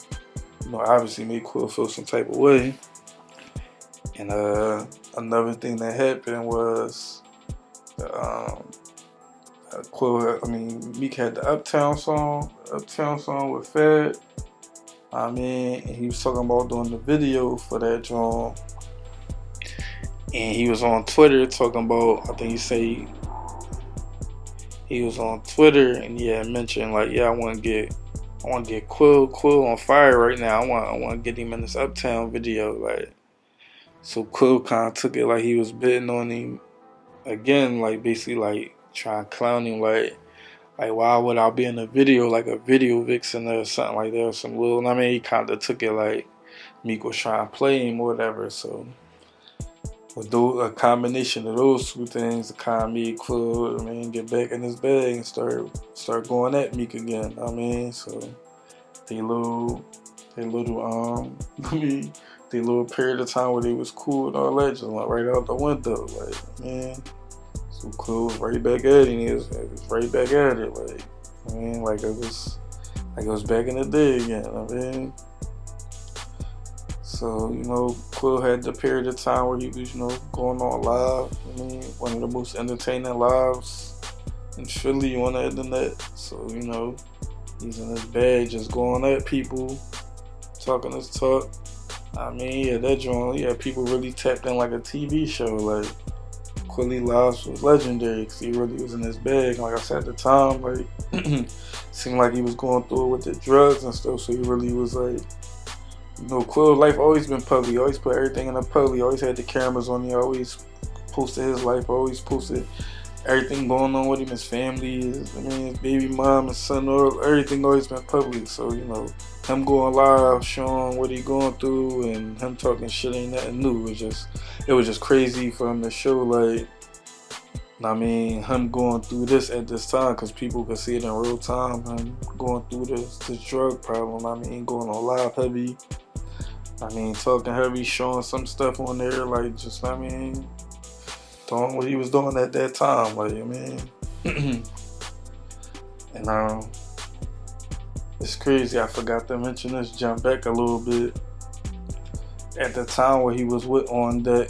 obviously made Quill feel some type of way. And another thing that happened was Meek had the Uptown song with F.A.M.E. And he was talking about doing the video for that joint. And he was on Twitter talking about, I think he said he was on Twitter and he had mentioned like, yeah, I want to get Quill on fire right now. I want to get him in this Uptown video. Like, so Quill kind of took it like he was bidding on him again, like basically like trying to clown him, like why would I be in a video, like a video vixen or something like that, or some little. He kind of took it like Meek was trying to play him or whatever. So with a combination of those two things, it kind of made Quill, get back in his bag and start going at Meek again. So they little the little period of time where they was cool and all that just went right out the window. Like, man, so Quill was right back at it. He was right back at it. Like, I mean, like it was back in the day again. I mean, so Quill had the period of time where he was going on live. I mean, one of the most entertaining lives in Philly on the internet. So he's in his bag, just going at people, talking his talk. I mean, yeah, that joint, yeah, people really tapped in like a TV show. Like, Quilly Lives was legendary because he really was in his bag. Like I said at the time, like, seemed like he was going through it with the drugs and stuff, so he really was like, Quill's life always been public. He always put everything in the public. He always had the cameras on. He always posted his life, always posted everything going on with him, his family, his baby mom, his son, everything always been public. So, him going live, showing what he going through, and him talking shit ain't nothing new. It was just crazy for him to show, like, him going through this at this time, because people could see it in real time, him going through this drug problem. Going on live heavy. Talking heavy, showing some stuff on there, like, just, doing what he was doing at that time, like, and it's crazy, I forgot to mention this, jump back a little bit. At the time where he was with On Deck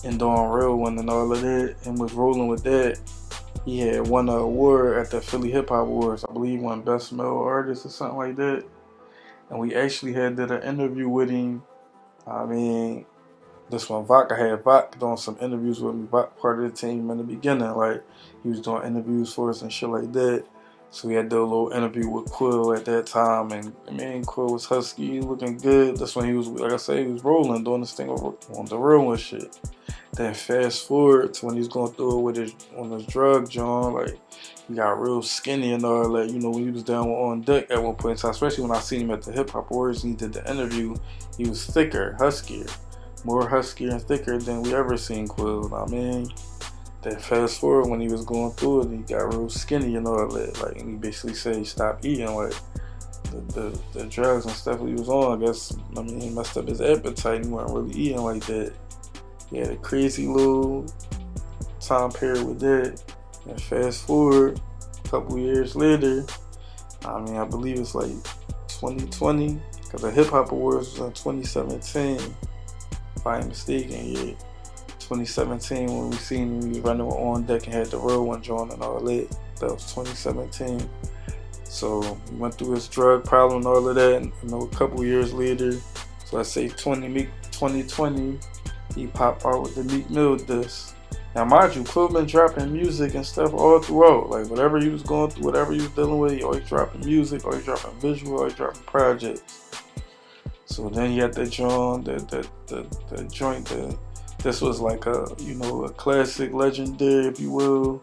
and doing Real One and all of that, and was rolling with that, he had won an award at the Philly Hip Hop Awards, I believe won Best Male Artist or something like that. And we actually did an interview with him. This one, I had Vok doing some interviews with me, Vok part of the team in the beginning. Like, he was doing interviews for us and shit like that. So we had to do a little interview with Quill at that time. And Quill was husky, looking good. That's when he was, like I said, he was rolling, doing this thing on the Real One shit. Then fast forward to when he's going through it with his drug, John. Like, he got real skinny and all that. When he was down On Deck at one point in time, especially when I seen him at the Hip Hop Awards and he did the interview, he was thicker, huskier. More huskier and thicker than we ever seen Quill. Then fast forward when he was going through it, he got real skinny and all that. Like, and he basically said he stopped eating, like, the drugs and stuff he was on. I guess, he messed up his appetite. He wasn't really eating like that. He had a crazy little time period with that. And fast forward a couple years later, I believe it's like 2020, because the Hip Hop Awards was in 2017. If I ain't mistaken, yeah. 2017 when we seen him, he was running with On Deck and had the Real One joint and all that. That was 2017. So he went through his drug problem and all of that, and a couple years later, so I say 2020, he popped out with the Meek Mill disc. Now mind you, Quill been dropping music and stuff all throughout. Like, whatever he was going through, whatever he was dealing with, he always dropping music, always dropping visual, always dropping projects. So then he had that joint, the joint, this was like a classic, legendary, if you will.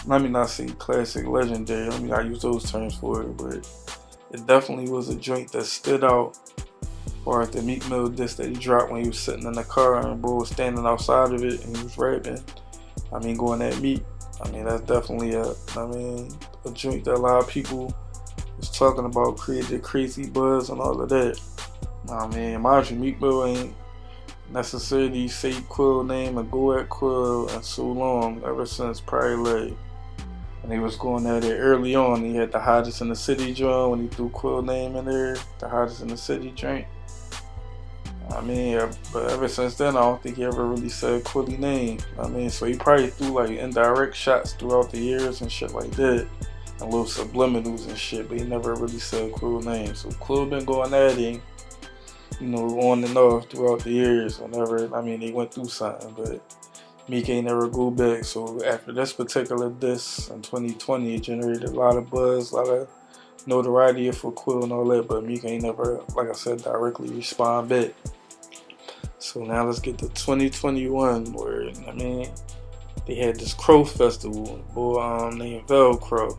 Let me not say classic, legendary. Let me not use those terms for it, but it definitely was a joint that stood out. Or the Meek Mill disc that he dropped when he was sitting in the car and bro was standing outside of it and he was rapping. Going at Meek. That's definitely a joint that a lot of people was talking about, created crazy buzz and all of that. Mind you, Meek Mill ain't necessarily say Quill name or go at Quill in so long, ever since probably like when he was going at it early on. He had the Hottest in the City joint when he threw Quill name in there, the Hottest in the City joint. But ever since then, I don't think he ever really said Quilly name. So he probably threw like indirect shots throughout the years and shit like that, and little subliminals and shit, but he never really said Quill name. So Quill been going at him, on and off throughout the years. Whenever, they went through something, but Meek ain't never go back. So after this particular disc in 2020, it generated a lot of buzz, a lot of notoriety for Quill and all that, but Meek ain't never, like I said, directly respond back. So now let's get to 2021, where they had this Crow Festival, a boy named Velcro.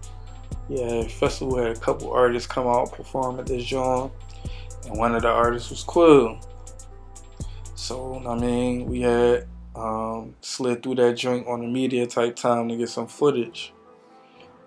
Yeah, festival had a couple artists come out perform at this joint, and one of the artists was Quill. So we had slid through that joint on the media type time to get some footage.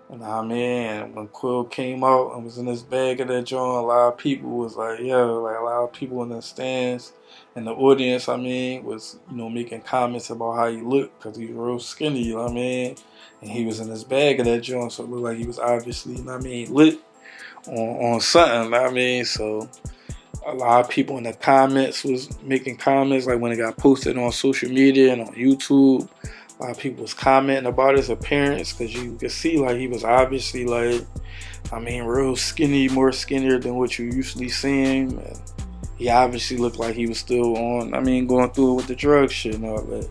And I mean, when Quill came out and was in his bag of that joint, a lot of people was like, yo, like a lot of people in the stands and the audience, I mean, was, you know, making comments about how he looked because he was real skinny, you know what I mean? And he was in his bag of that joint, so it looked like he was obviously, you know what I mean, lit on something, you know what I mean? So a lot of people in the comments was making comments, like when it got posted on social media and on YouTube. A lot of people was commenting about his appearance because you could see like he was obviously like, I mean, real skinny, more skinnier than what you usually see him. And he obviously looked like he was still on, I mean, going through it with the drug shit and all that.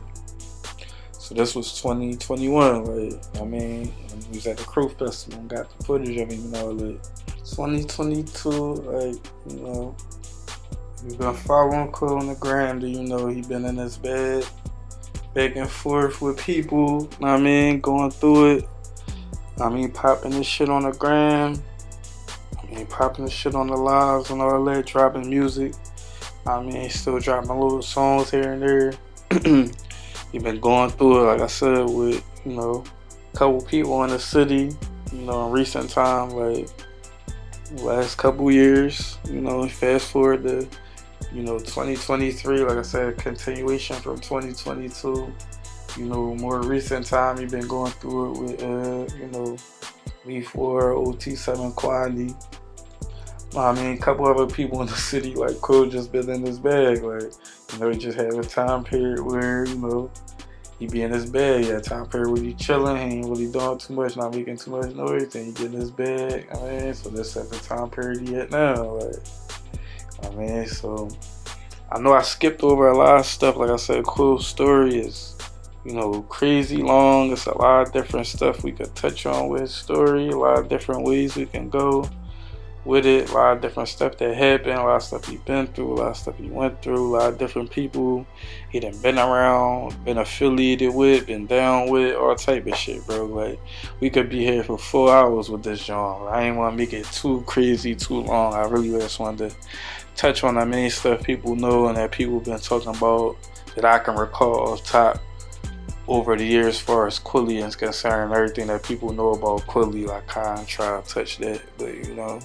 So this was 2021, like, I mean, he was at the Crow Festival and got the footage of him and all that. 2022, like, you know, you've been following Quill on the gram, do you know he been in his bed, back and forth with people, I mean, going through it. I mean, popping this shit on the gram. I mean, popping this shit on the lives and all that, dropping music. I mean, still dropping little songs here and there. He been going through it, like I said, with, you know, a couple people in the city, you know, in recent time, like last couple years, you know, fast forward to, you know, 2023, like I said, continuation from 2022. You know, more recent time, he been going through it with, you know, Leaf War, OT7 Quilly. I mean, a couple other people in the city, like Quill, just been in his bag. Like, you know, he just had a time period where, you know, he be in his bag. He had a time period where he chilling, he ain't really doing too much, not making too much noise. Then he get in his bag. I mean, so this is the time period he at now. Like, I mean, so I know I skipped over a lot of stuff. Like I said, Quill's story is, you know, crazy long. It's a lot of different stuff we could touch on with his story. A lot of different ways we can go with it. A lot of different stuff that happened. A lot of stuff he been through. A lot of stuff he went through. A lot of different people he done been around, been affiliated with, been down with, all type of shit, bro. Like, we could be here for 4 hours with this genre. I ain't want to make it too crazy, too long. I really just wanted to touch on the main stuff people know and that people been talking about that I can recall off top over the years as far as Quilly is concerned. Everything that people know about Quilly, like, kind of try to touch that. But, you know,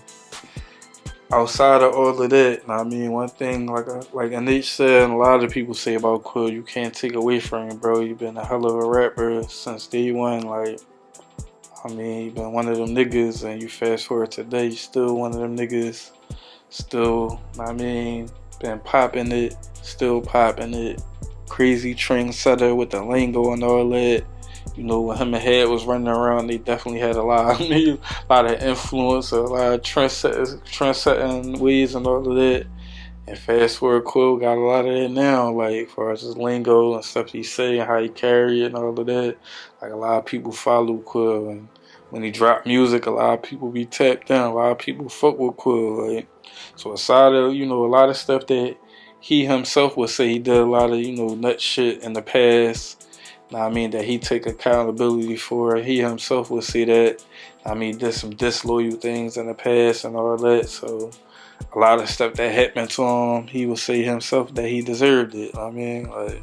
outside of all of that, I mean, one thing, like Anich said, and a lot of people say about Quill, you can't take away from him, bro. You've been a hell of a rapper since day one. Like, I mean, you've been one of them niggas, and you fast forward today, you still one of them niggas. Still, I mean, been popping it, still popping it. Crazy trendsetter with the lingo and all that. You know, when him and Head was running around, they definitely had a lot of influence, a lot of trendsetting ways and all of that. And fast forward, Quill got a lot of that now, like, as far as his lingo and stuff he say and how he carry it and all of that. Like, a lot of people follow Quill, and when he drop music, a lot of people be tapped down. A lot of people fuck with Quill, like. So aside of, you know, a lot of stuff that he himself would say he did a lot of, you know, nut shit in the past, I mean, that he take accountability for. He himself would say that, I mean, did some disloyal things in the past and all that. So a lot of stuff that happened to him, he would say himself that he deserved it. I mean, like,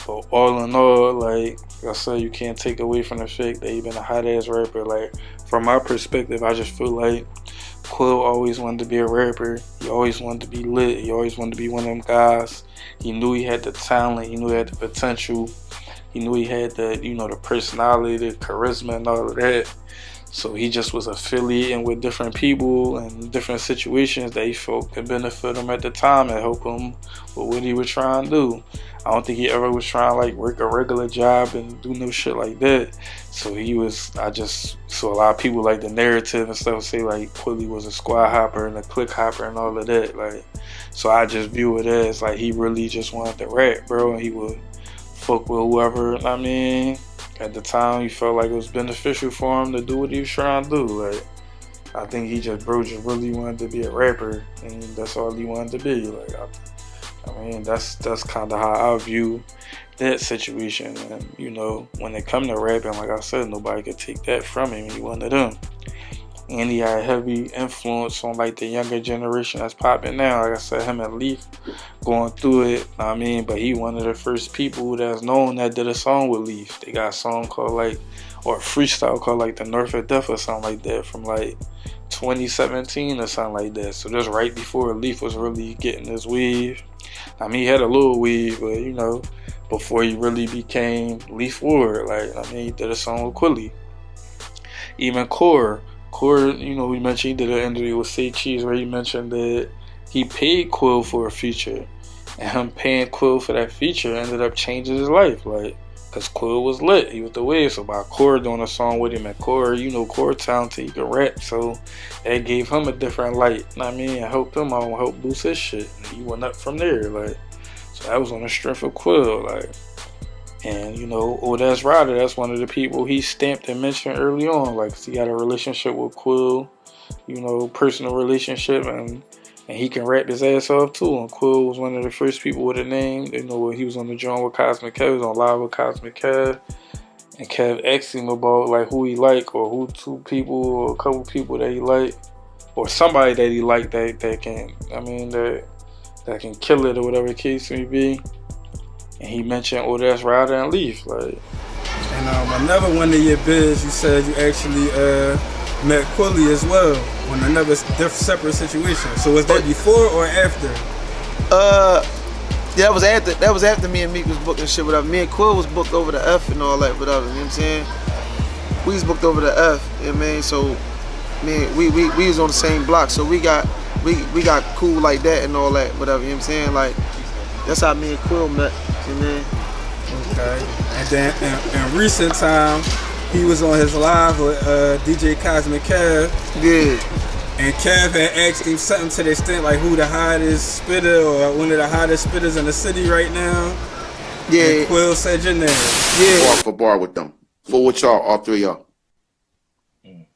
but all in all, like I said, you can't take away from the fact that he been a hot ass rapper. Like, from my perspective, I just feel like Quill always wanted to be a rapper. He always wanted to be lit. He always wanted to be one of them guys. He knew he had the talent. He knew he had the potential. He knew he had the, you know, the personality, the charisma and all of that. So he just was affiliating with different people and different situations that he felt could benefit him at the time and help him with what he was trying to do. I don't think he ever was trying to, like, work a regular job and do no shit like that. So he was, so a lot of people, like, the narrative and stuff say, like, Quilly was a squad hopper and a click hopper and all of that. Like, so I just view it as, like, he really just wanted to rap, bro, and he would fuck with whoever, I mean, at the time he felt like it was beneficial for him to do what he was trying to do. Like, I think just really wanted to be a rapper, and that's all he wanted to be. Like, I mean, that's kind of how I view that situation. And, you know, when it come to rapping, like I said, nobody could take that from him. He one of them. And he had heavy influence on, like, the younger generation that's popping now. Like I said, him and Leaf going through it, I mean, but he one of the first people that's known that did a song with Leaf. They got a song called, like, or a freestyle called like the North of Death or something like that from like 2017 or something like that. So just right before Leaf was really getting his weave. I mean, he had a little weave, but you know, before he really became Leaf Ward, like I mean, he did a song with Quilly. Even Core, you know, we mentioned he did an interview with Say Cheese where he mentioned that he paid Quill for a feature, and him paying Quill for that feature ended up changing his life, like, cause Quill was lit, he was the wave. So by Core doing a song with him, and Core, you know, Core talented, he could rap, so that gave him a different light. You know what I mean, it helped him out, helped boost his shit, and he went up from there, like. So that was on the strength of Quill, like. And you know, That's Ryder, that's one of the people he stamped and mentioned early on, like, 'cause he had a relationship with Quill, you know, personal relationship, and he can rap his ass off too. And Quill was one of the first people with a name. You know, he was on the joint with Cosmic Kev, he was on Live with Cosmic Kev, and Kev asked him about like who he like, or who two people or a couple people that he like, or somebody that he liked that can, I mean, that can kill it or whatever the case may be. And he mentioned That's Ryder and Leaf, like. And another one of your bids, you said you actually met Quilly as well on another separate situation. So was that before or after? Yeah, that was after me and Meek was booked and shit, whatever. Me and Quill was booked over the F and all that, whatever, you know what I'm saying? We was booked over the F, you know what I mean? So, man, we was on the same block, so we got cool like that and all that, whatever, you know what I'm saying? Like, that's how me and Quill met, you know what I mean? Okay. And then in recent time, he was on his live with DJ Cosmic Kev. Yeah. And Kev had asked him something to the extent like who the hottest spitter or one of the hottest spitters in the city right now. Yeah. And Quill said your name. Yeah. Bar for bar with them. Full with y'all, all three of y'all. I'm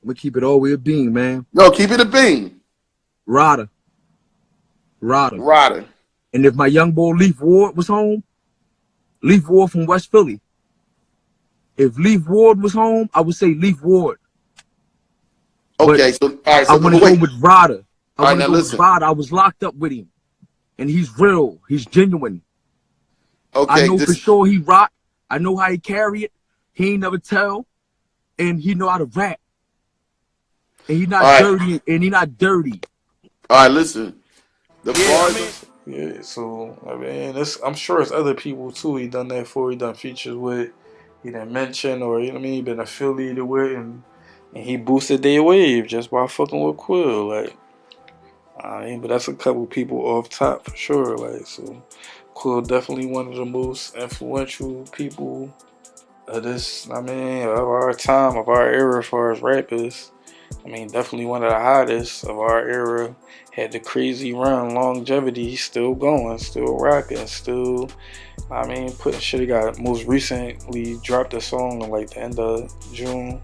gonna keep it all the way a bean, man. No, keep it a bean. Ryder. And if my young boy Leaf Ward was home, Leaf Ward from West Philly. If Leaf Ward was home, I would say Leaf Ward. Okay, so all right, so I want to go with Ryder. All right, now listen. Ryder. I was locked up with him, and he's real. He's genuine. Okay, I know for sure he rock. I know how he carry it. He ain't never tell, and he know how to rap. And he not dirty. And he not dirty. All right, listen. The bars. Yeah, so I mean, I'm sure it's other people too. He done that for. He done features with. He done mention, or you know what I mean. He been affiliated with, and he boosted their wave just by fucking with Quill. Like, I mean, but that's a couple people off top for sure. Like, so Quill definitely one of the most influential people of this. I mean, of our time, of our era, as far as rappers. I mean, definitely one of the hottest of our era. Had the crazy run, longevity. He's still going, still rocking, still. I mean, putting shit. He got most recently dropped a song in like the end of June.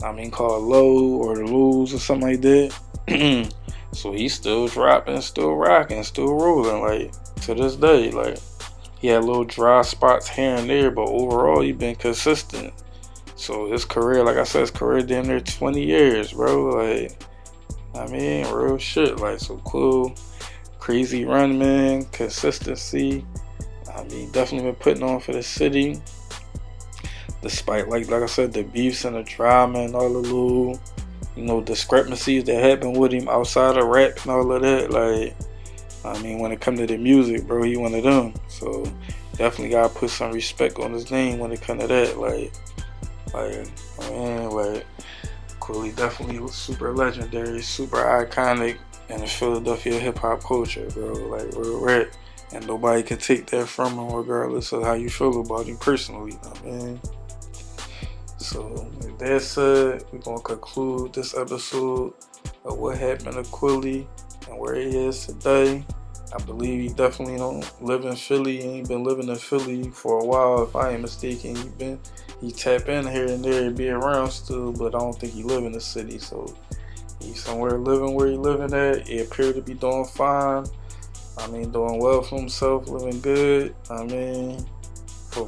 I mean, called Low or The Lose or something like that. So he's still dropping, still rocking, still rolling. Like to this day, like he had little dry spots here and there, but overall he been consistent. So his career, like I said, his career damn near 20 years, bro. Like, I mean, real shit. Like, so cool. Crazy run, man. Consistency. I mean, definitely been putting on for the city. Despite, like I said, the beefs and the drama and all the little, you know, discrepancies that happened with him outside of rap and all of that. Like, I mean, when it come to the music, bro, he one of them. So, definitely gotta put some respect on his name when it come to that. Like, I mean, like, Quilly definitely was super legendary, super iconic in the Philadelphia hip hop culture, bro. Like, real rap. And nobody can take that from him regardless of how you feel about him personally, you know what I mean? So, with that said, we're going to conclude this episode of what happened to Quilly and where he is today. I believe he definitely don't live in Philly. He ain't been living in Philly for a while, if I ain't mistaken. He tap in here and there and be around still, but I don't think he live in the city. So he's somewhere living where he living at. He appeared to be doing fine. I mean, doing well for himself, living good. I mean,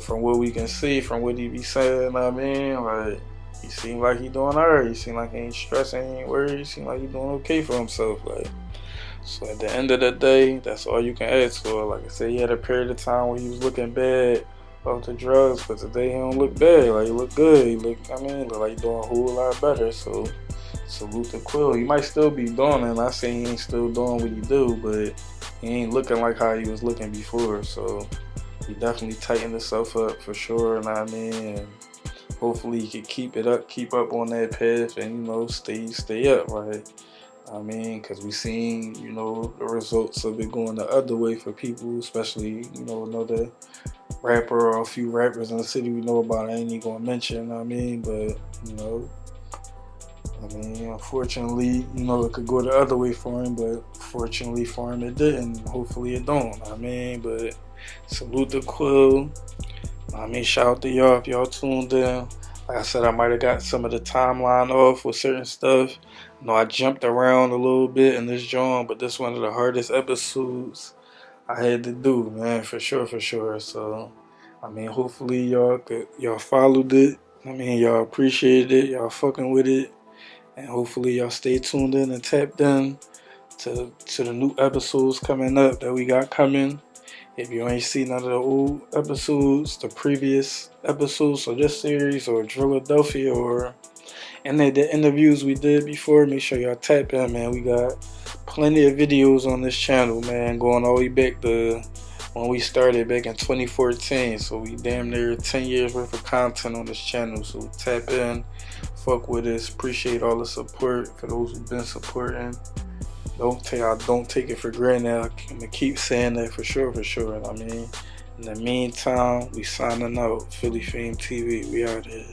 from what we can see, from what he be saying, I mean, like, he seem like he doing alright. He seem like he ain't stressing, he ain't worried. He seem like he doing okay for himself. Like, so at the end of the day, that's all you can ask for. Like I said, he had a period of time where he was looking bad off the drugs, but today he don't look bad. Like, he look good. He look like he doing a whole lot better. So, salute to Quill. He might still be doing it. I say he ain't still doing what he do, but he ain't looking like how he was looking before. So, he definitely tightened himself up for sure. Know what I mean? And hopefully he can keep up on that path, and stay up, right? I mean, because we seen, the results of it going the other way for people, especially, another rapper or a few rappers in the city we know about. I ain't even gonna mention, I mean, but, unfortunately, it could go the other way for him, but fortunately for him it didn't. Hopefully it don't, but salute to Quill. Shout out to y'all if y'all tuned in. Like I said, I might have got some of the timeline off with certain stuff. I jumped around a little bit in this joint, but this one of the hardest episodes I had to do, man, for sure. So, hopefully y'all followed it. Y'all appreciated it. Y'all fucking with it. And hopefully y'all stay tuned in and tapped in to the new episodes coming up that we got coming. If you ain't seen none of the old episodes, the previous episodes of this series or Philadelphia or any of the interviews we did before, make sure y'all tap in, man. We got plenty of videos on this channel, man, going all the way back to when we started back in 2014. So we damn near 10 years worth of content on this channel. So tap in, fuck with us. Appreciate all the support for those who've been supporting. Don't take it for granted. I'm gonna keep saying that for sure. In the meantime, we signing out. Philly F.A.M E TV. We out here.